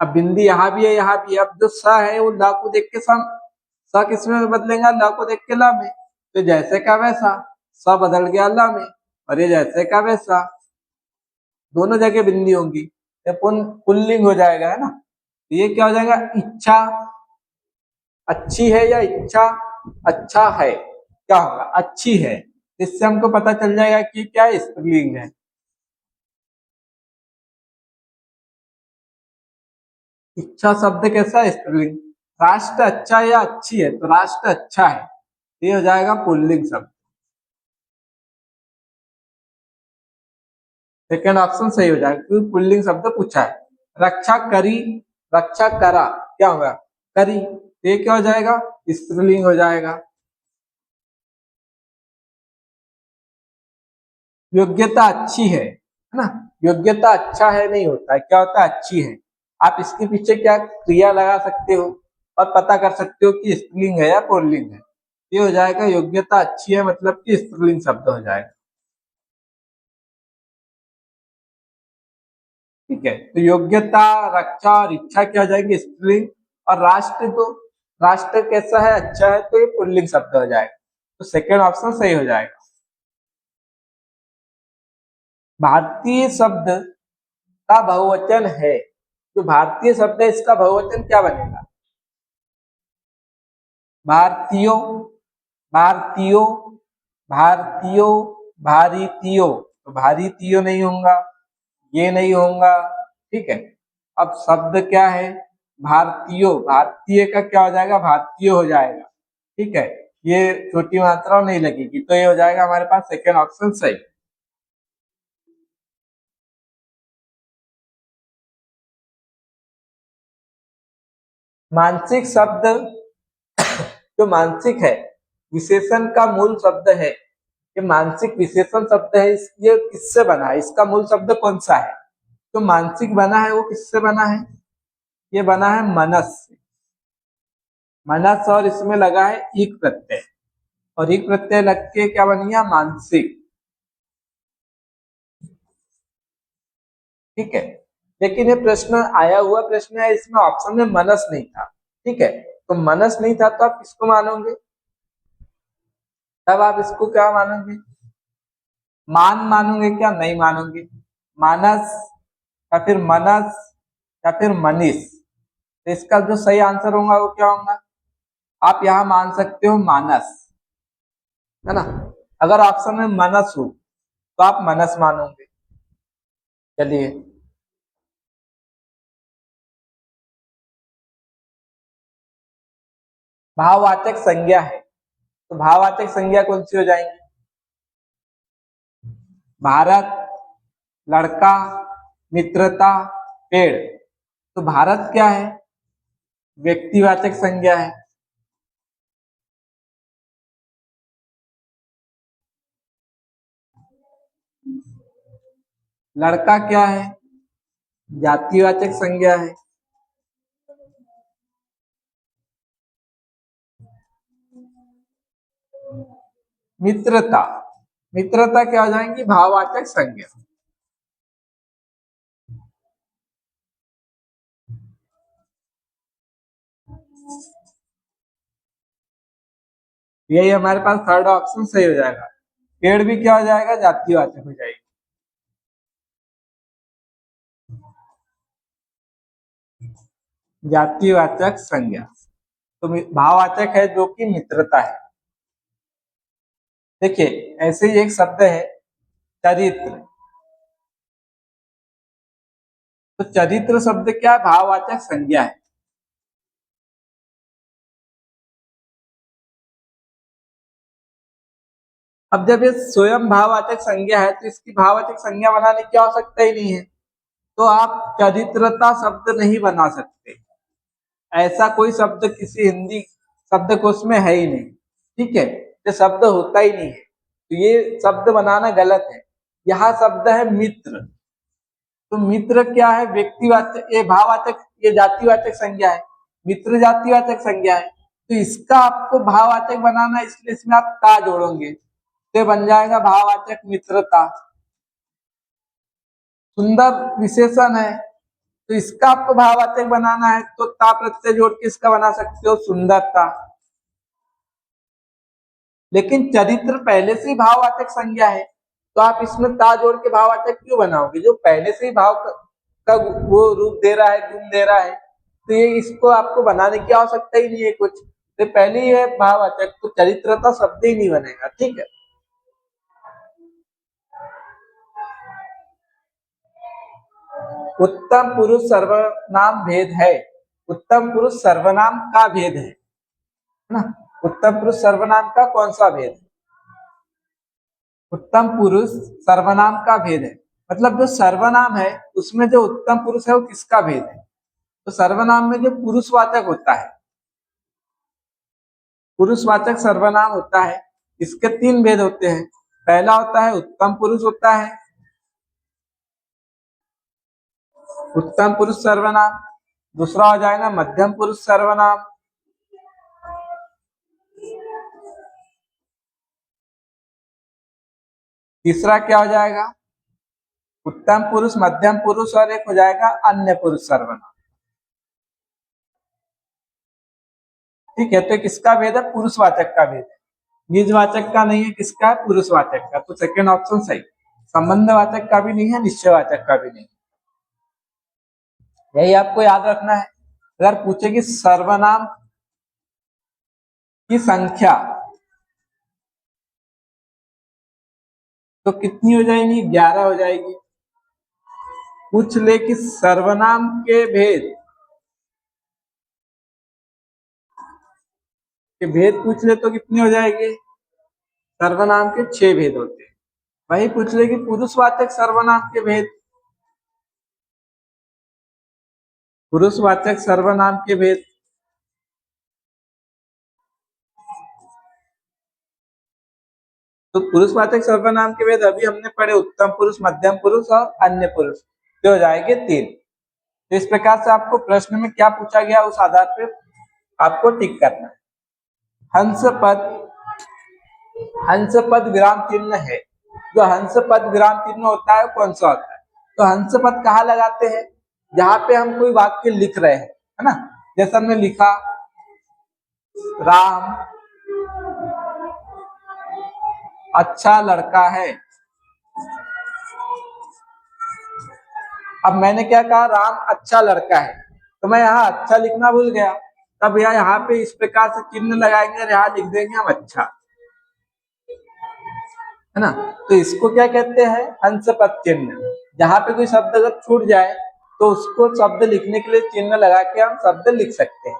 अब बिंदी यहाँ भी है, यहाँ भी है, अब जो स है वो ला को देख के स, किसमें बदलेगा, ला को देख के ला में, तो जैसे का वैसा, स बदल गया ला में, और ये जैसे का वैसा, दोनों जगह बिंदी होंगी, ये पुल्लिंग हो जाएगा, है ना। तो ये क्या हो जाएगा, इच्छा अच्छी है या इच्छा अच्छा है, क्या होगा, अच्छी है। इससे हमको पता चल जाएगा कि क्या स्त्रीलिंग है। इच्छा शब्द कैसा है, स्त्रीलिंग। राष्ट्र अच्छा है या अच्छी है, तो राष्ट्र अच्छा है, ये हो जाएगा पुल्लिंग शब्द। सेकेंड ऑप्शन सही हो जाएगा, क्योंकि पुल्लिंग शब्द पूछा है। रक्षा करी, रक्षा करा, क्या होगा, करी, तो ये क्या हो जाएगा, स्त्रीलिंग हो जाएगा। योग्यता अच्छी है ना, योग्यता अच्छा है नहीं होता है, क्या होता है, अच्छी है। आप इसके पीछे क्या क्रिया लगा सकते हो और पता कर सकते हो कि स्त्रीलिंग है या पुल्लिंग है। ये हो जाएगा योग्यता अच्छी है, मतलब कि स्त्रीलिंग शब्द हो जाएगा। ठीक है, तो योग्यता, रक्षा और इच्छा क्या हो जाएगी, स्त्रीलिंग। और राष्ट्र, तो राष्ट्र कैसा है, अच्छा है, तो ये पुल्लिंग शब्द हो जाएगा, तो सेकेंड ऑप्शन सही हो जाएगा। भारतीय शब्द का बहुवचन है, जो भारतीय शब्द है इसका बहुवचन क्या बनेगा, भारतीयों, भारतीयों, भारतीयों, भारतीयों, तो भारतीयों नहीं होगा, ये नहीं होगा, ठीक है। अब शब्द क्या है, भारतीयों, भारतीय का क्या हो जाएगा, भारतीय हो जाएगा, ठीक है। ये छोटी मात्रा नहीं लगेगी, तो ये हो जाएगा हमारे पास सेकेंड ऑप्शन सही। मानसिक शब्द, जो मानसिक है, विशेषण का मूल शब्द है, ये मानसिक विशेषण शब्द है, ये किससे बना है, इसका मूल शब्द कौन सा है, तो मानसिक बना है वो किससे बना है, ये बना है मनस से। मनस और इसमें लगा है एक प्रत्यय, और एक प्रत्यय लग के क्या बन गया, मानसिक, ठीक है। लेकिन ये प्रश्न आया हुआ प्रश्न है, इसमें ऑप्शन में मनस नहीं था, ठीक है। तो मनस नहीं था, तो आप किसको मानोगे, तब आप इसको क्या मानोगे, मान मानोगे, क्या नहीं मानोगे, मानस या फिर मनस या फिर मनीष। तो इसका जो सही आंसर होगा वो क्या होगा, आप यहाँ मान सकते हो मानस, है ना। अगर ऑप्शन में मनस हो तो आप मनस मानोगे। चलिए, भाववाचक संज्ञा है, तो भाववाचक संज्ञा कौन सी हो जाएंगी, भारत, लड़का, मित्रता, पेड़। तो भारत क्या है, व्यक्तिवाचक संज्ञा है, लड़का क्या है, जातिवाचक संज्ञा है, मित्रता, मित्रता क्या हो जाएंगी, भाववाचक संज्ञा। यही हमारे पास थर्ड ऑप्शन सही हो जाएगा। पेड़ भी क्या हो जाएगा, जातिवाचक हो जाएगी। जातिवाचक संज्ञा, तो भाववाचक है जो कि मित्रता है। देखिए ऐसे ही एक शब्द है चरित्र। तो चरित्र शब्द क्या है? भाववाचक संज्ञा है। अब जब ये स्वयं भाववाचक संज्ञा है तो इसकी भाववाचक संज्ञा बनाने की आवश्यकता ही नहीं है, तो आप चरित्रता शब्द नहीं बना सकते। ऐसा कोई शब्द किसी हिंदी शब्दकोश में है ही नहीं, ठीक है, ये शब्द होता ही नहीं है, तो ये शब्द बनाना गलत है। यहाँ शब्द है मित्र। तो मित्र क्या है? व्यक्तिवाचक, ये भाववाचक, ये जातिवाचक संज्ञा है, मित्र जातिवाचक संज्ञा है। तो इसका आपको भाववाचक बनाना है, इसलिए इसमें आप ता जोड़ोगे तो बन जाएगा भाववाचक मित्रता। सुंदर विशेषण है, तो इसका आपको भाववाचक बनाना है तो ता प्रत्यय जोड़ के इसका बना सकते हो सुंदरता। लेकिन चरित्र पहले से ही भाववाचक संज्ञा है, तो आप इसमें ता जोड़ के भाववाचक क्यों बनाओगे? जो पहले से ही भाव का वो रूप दे रहा है, गुण दे रहा है, तो ये इसको आपको बनाने की आवश्यकता ही नहीं है कुछ, तो पहले ही है भाववाचक, तो चरित्रता शब्द ही नहीं बनेगा, ठीक है। उत्तम पुरुष सर्वनाम भेद है। उत्तम पुरुष सर्वनाम का भेद है ना? उत्तम पुरुष सर्वनाम का कौन सा भेद? उत्तम पुरुष सर्वनाम का भेद है, मतलब जो सर्वनाम है उसमें जो उत्तम पुरुष है वो किसका भेद है? तो सर्वनाम में जो पुरुषवाचक होता है, पुरुषवाचक सर्वनाम होता है, इसके तीन भेद होते हैं। पहला होता है उत्तम पुरुष होता है, उत्तम पुरुष सर्वनाम। दूसरा हो जाएगा मध्यम पुरुष सर्वनाम। तीसरा क्या हो जाएगा? उत्तम पुरुष, मध्यम पुरुष और एक हो जाएगा अन्य पुरुष सर्वनाम। ठीक है, तो किसका भेद है? पुरुषवाचक का भेद है, निजवाचक का नहीं है। किसका है? पुरुषवाचक का। तो सेकंड ऑप्शन सही। संबंधवाचक का भी नहीं है, निश्चयवाचक का भी नहीं। यही आपको याद रखना है। अगर पूछे कि सर्वनाम की संख्या तो कितनी हो जाएगी? 11 हो जाएगी। पूछ ले कि सर्वनाम के भेद पूछ ले तो कितनी हो जाएगी? सर्वनाम के 6 भेद होते हैं। वही पूछ ले कि पुरुषवाचक सर्वनाम के भेद, पुरुषवाचक सर्वनाम के भेद, तो पुरुषवाचक सर्वनाम के भेद अभी हमने पढ़े, उत्तम पुरुष, मध्यम पुरुष और अन्य पुरुष, तो हो जाएंगे 3। तो इस प्रकार से आपको प्रश्न में क्या पूछा गया उस आधार पर आपको टिक करना है। हंस पद, हंस पद विराम चिन्ह है। जो हंस पद विराम चिन्ह होता है कौन सा होता है? तो हंस पद कहाँ लगाते हैं? जहां पे हम कोई वाक्य लिख रहे हैं, है ना? जैसे हमने लिखा राम अच्छा लड़का है। अब मैंने क्या कहा? राम अच्छा लड़का है, तो मैं यहाँ अच्छा लिखना भूल गया, तब यहाँ पे इस प्रकार से चिन्ह लगाएंगे और यहाँ लिख देंगे हम अच्छा, है ना? तो इसको क्या कहते हैं? हंस पद चिन्ह। जहां पे कोई शब्द अगर छूट जाए तो उसको शब्द लिखने के लिए चिन्ह लगा के हम शब्द लिख सकते हैं।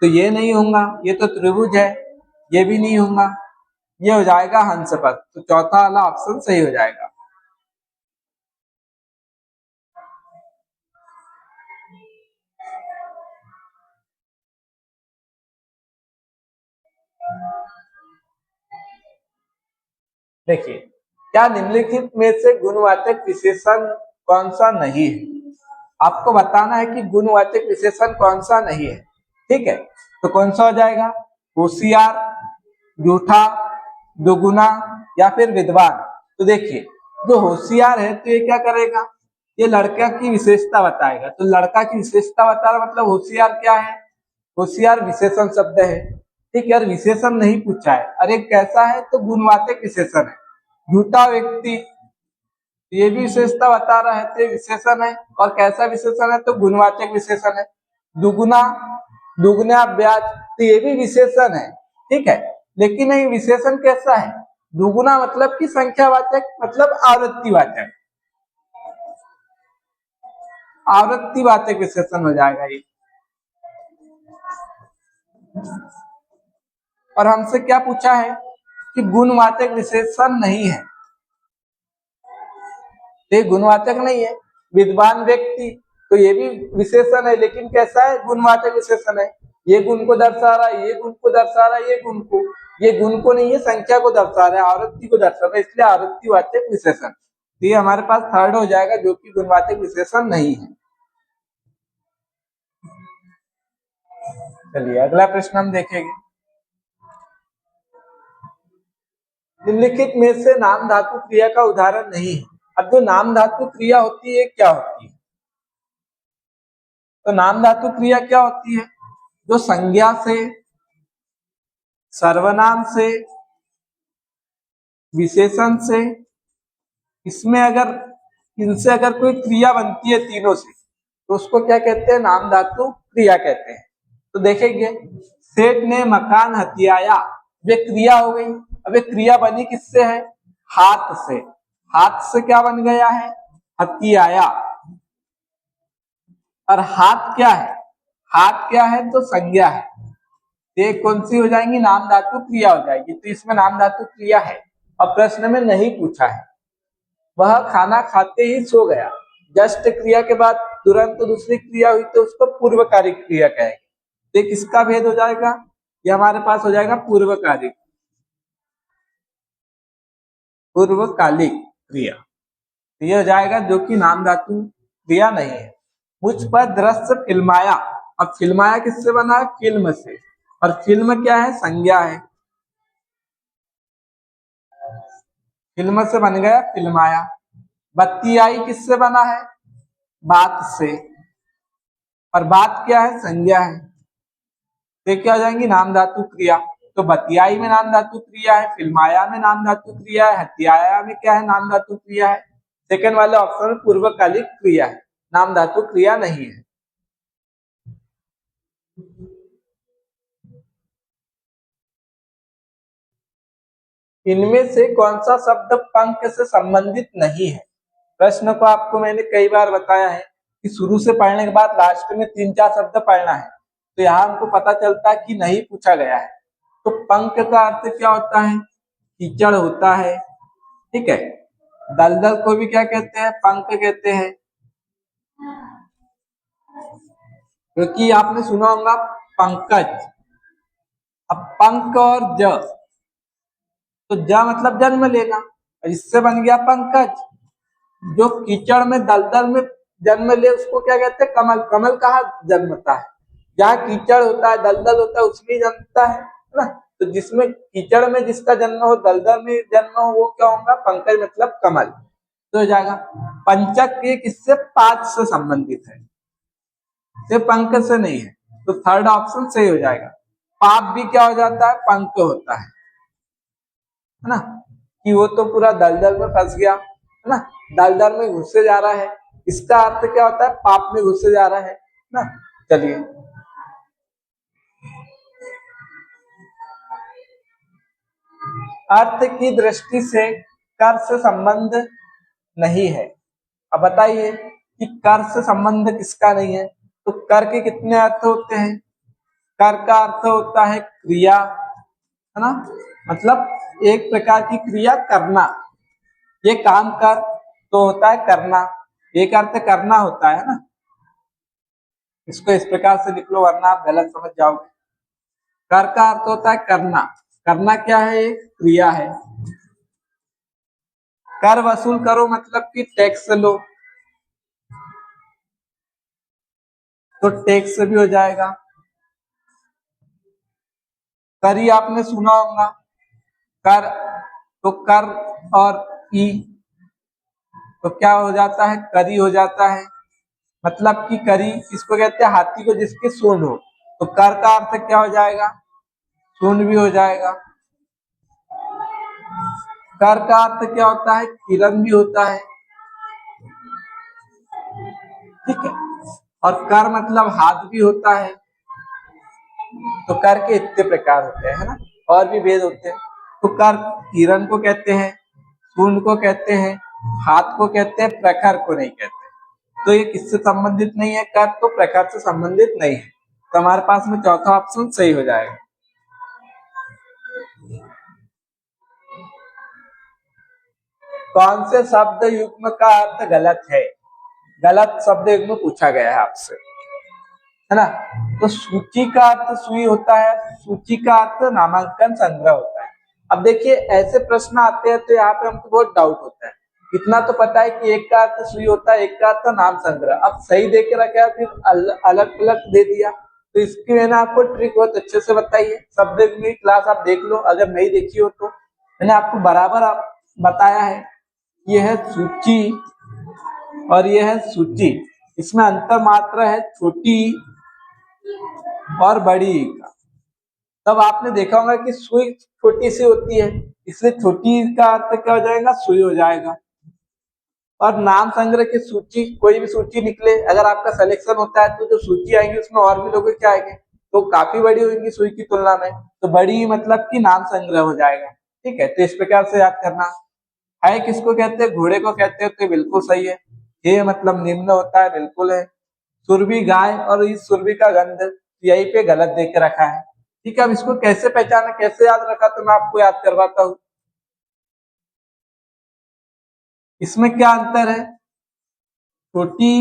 तो ये नहीं होगा, ये तो त्रिभुज है, ये भी नहीं होगा, ये हो जाएगा हंस पद। तो चौथा वाला ऑप्शन सही हो जाएगा। देखिए, क्या निम्नलिखित में से गुणवाचक विशेषण कौन सा नहीं है? आपको बताना है कि गुणवाचक विशेषण कौन सा नहीं है, ठीक है? तो कौन सा हो जाएगा? होशियार, झूठा, दुगुना या फिर विद्वान। तो देखिए, जो होशियार है तो ये क्या करेगा? ये लड़का की विशेषता बताएगा। तो लड़का की विशेषता बता रहा, मतलब होशियार क्या है? होशियार विशेषण शब्द है, ठीक है, और विशेषण नहीं पूछा है। अरे कैसा है? तो गुणवाचक विशेषण है। झूठा व्यक्ति, ये भी विशेषता बता रहा है तो ये विशेषण है, और कैसा विशेषण है? तो गुणवाचक विशेषण है। दुगुना, दुगना ब्याज, तो ये भी विशेषण है, ठीक है। लेकिन ये विशेषण कैसा है? दुगुना मतलब कि संख्यावाचक, मतलब आवृत्तिवाचक, आवृत्तिवाचक विशेषण हो जाएगा ये। और हमसे क्या पूछा है कि गुणवाचक विशेषण नहीं है, ये गुणवाचक नहीं है। विद्वान व्यक्ति, तो ये भी विशेषण है, लेकिन कैसा है? गुणवाचक विशेषण है। ये गुण को दर्शा रहा है, ये गुण को दर्शा रहा है, ये गुण को नहीं है, संख्या को दर्शा रहा है, आवृत्ति को दर्शा रहा है, इसलिए आवृत्तिवाचक विशेषण। तो ये हमारे पास थर्ड हो जाएगा, जो कि गुणवाचक विशेषण नहीं है। चलिए अगला प्रश्न हम देखेंगे। निम्नलिखित में से नाम धातु क्रिया का उदाहरण नहीं है। अब जो नाम धातु क्रिया होती है क्या होती है? तो नाम धातु क्रिया क्या होती है? जो संज्ञा से, सर्वनाम से, विशेषण से, इसमें अगर इनसे अगर कोई क्रिया बनती है तीनों से, तो उसको क्या कहते हैं? नाम धातु क्रिया कहते हैं। तो देखेंगे, सेठ ने मकान हथियाया, वे क्रिया हो गई। अब ये क्रिया बनी किससे है? हाथ से। हाथ से क्या बन गया है? हथियाया। और हाथ क्या है? हाथ क्या है? तो संज्ञा है। ये कौन सी हो जाएंगी? नाम धातु क्रिया हो जाएगी। तो इसमें नाम धातु क्रिया है। और प्रश्न में नहीं पूछा है। वह खाना खाते ही सो गया, जस्ट क्रिया के बाद तुरंत दूसरी क्रिया हुई तो उसको पूर्वकारी क्रिया कहेंगे। तो किसका भेद हो जाएगा? ये हमारे पास हो जाएगा पूर्वकारी, पूर्वकालिक क्रिया। ये हो जाएगा जो कि नाम धातु क्रिया नहीं है। मुझ पर दृश्य फिल्माया। अब फिल्माया किससे बना है? फिल्म से। और फिल्म क्या है? संज्ञा है। फिल्म से बन गया फिल्माया। बत्ती आई किससे बना है? बात से। और बात क्या है? संज्ञा है। तो क्या हो जाएंगी? नाम धातु क्रिया। तो बतियाई में नाम धातु क्रिया है, फिल्माया में नाम धातु क्रिया है, हत्याया में क्या है? नाम धातु क्रिया है। सेकंड वाले ऑप्शन में पूर्वकालिक क्रिया है, नाम धातु क्रिया नहीं है। इनमें से कौन सा शब्द पंख से संबंधित नहीं है? प्रश्न को आपको मैंने कई बार बताया है कि शुरू से पढ़ने के बाद लास्ट में 3-4 शब्द पढ़ना है। तो यहाँ हमको पता चलता है कि नहीं पूछा गया है। तो पंख का अर्थ क्या होता है? कीचड़ होता है, ठीक है। दलदल को भी क्या कहते हैं? पंख कहते हैं। क्योंकि आपने सुना होगा पंकज। अब पंख और ज, तो ज मतलब जन्म लेना, और इससे बन गया पंकज। जो कीचड़ में, दलदल में जन्म ले उसको क्या कहते हैं? कमल। कमल कहाँ जन्मता है? जहाँ कीचड़ होता है, दलदल होता है, उसमें जन्मता है ना। तो जिसमें कीचड़ में जिसका जन्म हो, दलदल में जन्म हो, वो क्या होगा? पंकज मतलब कमल। तो हो जाएगा। पंचक ये किससे? पात से संबंधित है, ये पंख से नहीं है। तो थर्ड ऑप्शन सही हो जाएगा। पाप भी क्या हो जाता है? पंख होता है ना। कि वो तो पूरा दलदल में फंस गया है ना, दलदल में घुसते जा रहा है। इसका अर्थ क्या होता है? पाप में घुसते जा रहा है ना। चलिए अर्थ की दृष्टि से कर से संबंध नहीं है। अब बताइए कि कर से संबंध किसका नहीं है? तो कर के कितने अर्थ होते हैं? कर का अर्थ होता है क्रिया, है ना। मतलब एक प्रकार की क्रिया करना। ये काम कर तो होता है करना, एक अर्थ करना होता है ना। इसको इस प्रकार से लिख लो, वरना आप गलत समझ जाओगे। कर का अर्थ होता है करना। करना क्या है? एक क्रिया है। कर वसूल करो मतलब कि टैक्स लो, तो टैक्स भी हो जाएगा। कर ही आपने सुना होगा, कर, तो कर और ई, तो क्या हो जाता है? करी हो जाता है। मतलब कि करी इसको कहते हैं हाथी को जिसके सूंड हो, तो कर का अर्थ क्या हो जाएगा? सूंड भी हो जाएगा। कर का अर्थ क्या होता है? किरण भी होता है, ठीक है। और कर मतलब हाथ भी होता है। तो कर के इतने प्रकार होते हैं, है ना, और भी भेद होते हैं। तो कर किरण को कहते हैं, शून्य को कहते हैं, हाथ को कहते हैं, प्रखर को नहीं कहते। तो ये किससे संबंधित नहीं है? कर तो प्रखर से संबंधित नहीं है। तो हमारे पास में चौथा ऑप्शन सही हो जाएगा। कौन से शब्द युग्म का अर्थ गलत है? गलत शब्द युग्म पूछा गया है आपसे, है ना। तो सूची का अर्थ सुई होता है, सूची का अर्थ नामांकन संग्रह होता है। अब देखिए ऐसे प्रश्न आते हैं तो यहाँ पे हमको बहुत डाउट होता है। इतना तो पता है कि एक का अर्थ सुई होता है, एक का अर्थ नाम संग्रह। अब सही दे के रखा है फिर अलग अलग दे दिया, तो इसकी मैंने आपको ट्रिक बहुत अच्छे से बताई है। शब्द युग्म की क्लास आप देख लो, अगर नहीं देखी हो तो मैंने आपको बराबर बताया है। ये है सूची और ये है सूची, इसमें अंतर मात्र है छोटी और बड़ी का। तब आपने देखा होगा कि सुई छोटी सी होती है, इसलिए छोटी का अर्थ क्या हो जाएगा? सुई हो जाएगा। और नाम संग्रह की सूची, कोई भी सूची निकले, अगर आपका सिलेक्शन होता है तो जो सूची आएंगी उसमें और भी लोग क्या आएंगे, तो काफी बड़ी होगी सुई की तुलना में, तो बड़ी मतलब कि नाम संग्रह हो जाएगा। ठीक है, तो इस प्रकार से याद करना है। किसको कहते हैं? घोड़े को कहते हैं, तो बिल्कुल सही है। ये मतलब निम्न होता है, बिल्कुल है। सुरभि गाय और इस सुरभि का गंध, यही पे गलत देख के रखा है। ठीक है, अब इसको कैसे पहचाना, कैसे याद रखा, तो मैं आपको याद करवाता हूँ। इसमें क्या अंतर है? छोटी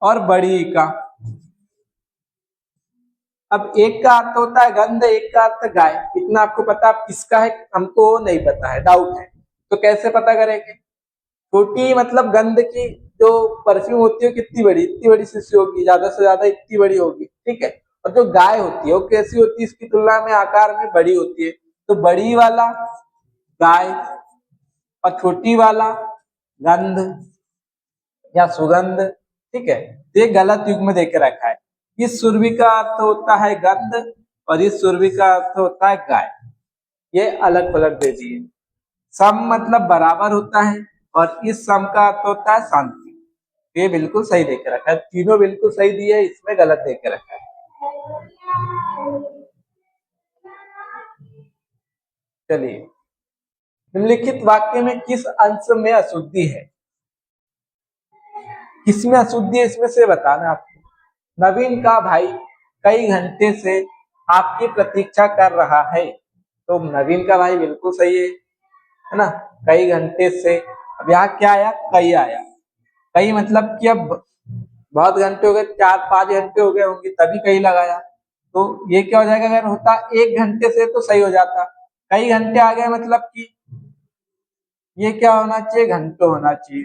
और बड़ी का। अब एक का अर्थ होता है गंध, एक का अर्थ गाय, इतना आपको पता। अब किसका है हमको नहीं पता है, डाउट है, तो कैसे पता करेंगे? छोटी मतलब गंध की जो परफ्यूम होती है कितनी बड़ी, इतनी बड़ी शीशी होगी, ज्यादा से ज्यादा इतनी बड़ी होगी। ठीक है, और जो गाय होती है वो कैसी होती है? इसकी तुलना में आकार में बड़ी होती है, तो बड़ी वाला गाय और छोटी वाला गंध या सुगंध। ठीक है, तो ये गलत युग में देके रखा है। इस सुरभि का अर्थ होता है गंध और इस सुरभि का अर्थ होता है गाय, ये अलग अलग दे दिए। सम मतलब बराबर होता है और इस सम का अर्थ होता है शांति। ये बिल्कुल सही देके रखा है, तीनों बिल्कुल सही दिए, इसमें गलत देके रखा है। चलिए, निम्नलिखित वाक्य में किस अंश में अशुद्धि है? किसमें अशुद्धि है इसमें से बताना आपको। नवीन का भाई कई घंटे से आपकी प्रतीक्षा कर रहा है, तो नवीन का भाई बिल्कुल सही है ना। कई घंटे से, अब यहाँ क्या आया? कई आया। कई मतलब कि अब बहुत घंटे हो गए, 4-5 घंटे हो गए होंगे तभी कई लगाया, तो ये क्या हो जाएगा? अगर होता 1 घंटे से तो सही हो जाता, कई घंटे आ गए मतलब कि ये क्या होना चाहिए? घंटों होना चाहिए,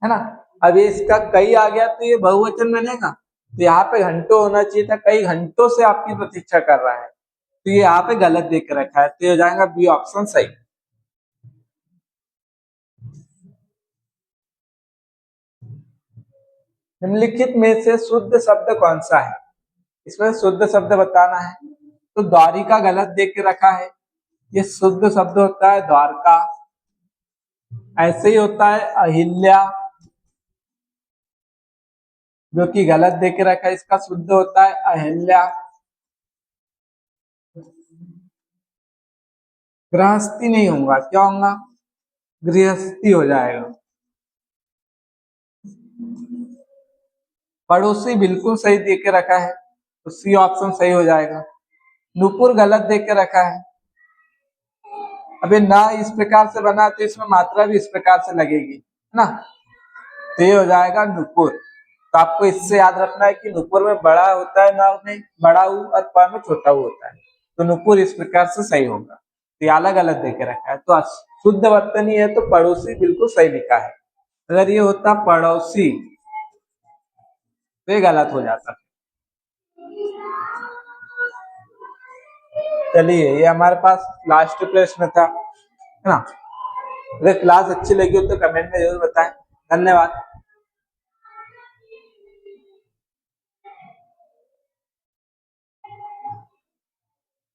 है ना। अब ये इसका कई आ गया तो ये बहुवचन बनेगा, तो यहाँ पे घंटों होना चाहिए था। कई घंटों से आपकी प्रतीक्षा कर रहा है, तो ये यहाँ पे गलत देख रखा है, तो ये हो जाएगा बी ऑप्शन सही। निम्नलिखित में से शुद्ध शब्द कौन सा है? इसमें शुद्ध शब्द बताना है, तो द्वारिका गलत देख के रखा है, ये शुद्ध शब्द होता है द्वारका। ऐसे ही होता है अहिल्या, जो कि गलत देख के रखा है, इसका शुद्ध होता है अहिल्या। गृहस्थी नहीं होगा, क्या होगा? गृहस्थी हो जाएगा। पड़ोसी बिल्कुल सही देख के रखा है, तो सी ऑप्शन सही हो जाएगा। नुपुर गलत देख के रखा है। अबे ना इस प्रकार से बना तो इसमें मात्रा भी इस प्रकार से लगेगी, है ना, तो ये हो जाएगा नुपुर। तो आपको इससे याद रखना है कि नुपुर में बड़ा होता है, नाव में बड़ा ऊ और प में छोटा ऊ होता है, तो नुपुर इस प्रकार से सही होगा। तो ये अलग अलग देके रखा है, तो शुद्ध वर्तनी है तो पड़ोसी बिल्कुल सही लिखा है। अगर ये होता पड़ोसी तो ये गलत हो जाता। चलिए, ये हमारे पास लास्ट प्रश्न था, है ना। अगर क्लास अच्छी लगी हो तो कमेंट में जरूर बताएं। धन्यवाद।